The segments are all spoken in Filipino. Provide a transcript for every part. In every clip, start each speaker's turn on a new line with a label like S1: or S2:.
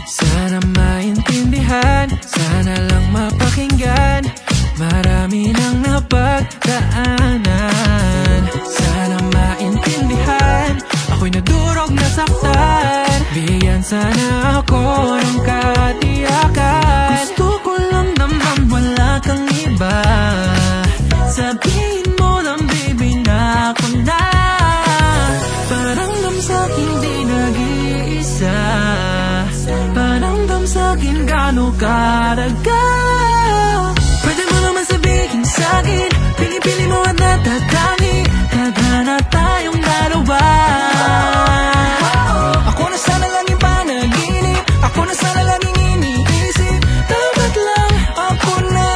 S1: Sana maintindihan, sana lang mapakinggan. Marami nang napagdaanan. Sana maintindihan, ako'y nadurog na saktan. Bigyan sana ako ng katiyakan. Gusto ko lang naman wala kang iba. Sabihin mo lang baby na ako na. Paramdam sa'kin di nag-iisa. Paramdam sa'kin gano'ng karaga. Pwede mo naman sabihin sa'kin, pili-pili mo at natatangi. Tadhana tayong dalawa. Ako na sana laging panaginip, ako na sana laging iniisip. Dapat lang ako na.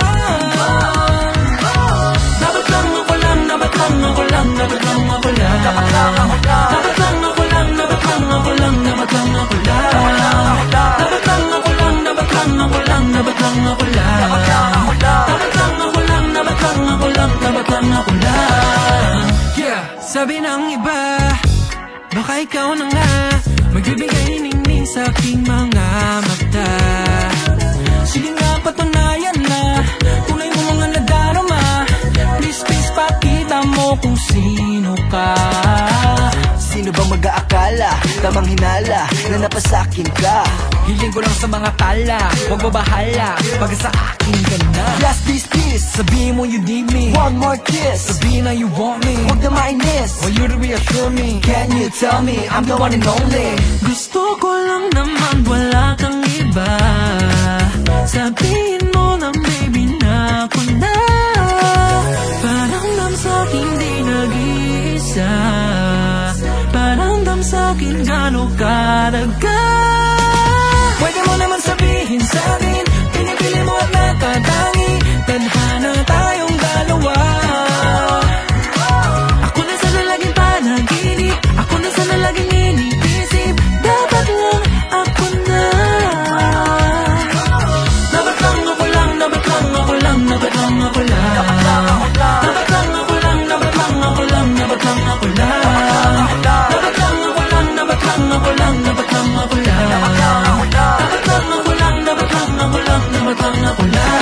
S1: Dapat lang ako lang, dapat lang ako lang, dapat lang ako lang. Dapat lang ako lang, dapat lang ako lang, dapat lang ako lang, dapat lang ako lang. Dapat lang ako lang, dapat lang ako lang, dapat lang ako lang. Dapat lang ako lang, dapat lang ako lang, dapat lang ako lang. Yeah, sabi ng iba, baka ikaw na nga magbibigay ningning sa aking mga mata. Sige nga, patunayan na tunay mo mga nadarama. Please, please, pakita mo kung sino ka.
S2: Sino bang mag-aakala, tamang hinala na napasakin ka?
S1: Hiling ko lang sa mga tala, huwag babahala pag sa akin ka na.
S2: Last this kiss,
S1: Sabihin mo you need me,
S2: one more kiss.
S1: sabihin na you want me,
S2: Huwag na mainis,
S1: for you to reassure me.
S2: can you tell me I'm the one and only?
S1: Gusto ko lang naman wala kang iba. Sabihin mo lang baby na ako na. Paramdam sa'kin di nag-iisa. Paramdam sa'kin gano'ng karaga. Pwede mo naman sabihin sa'kin, pinipili mo at natatangi. Tadhana tayong dalawa. Ako na sana laging panaginip, ako na sana laging iniisip. Dapat lang ako na. Dapat lang ako lang, dapat lang ako lang, dapat lang ako lang. Dapat lang ako lang, dapat lang ako lang, dapat lang ako lang. Dapat lang ako lang, dapat lang ako lang, dapat lang ako lang. Dapat lang ako lang, dapat lang ako lang, dapat lang ako lang.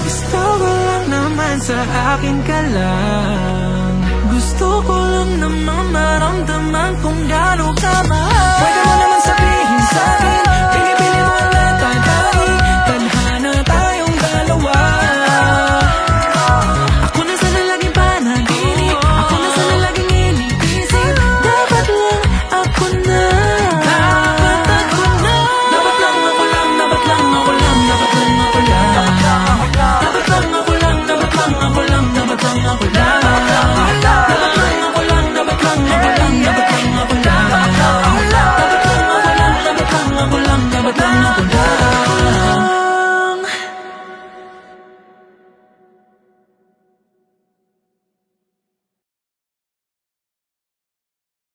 S1: Gusto ko lang naman sa akin ka lang. Gusto ko lang naman maramdaman kung gaano ka mahal.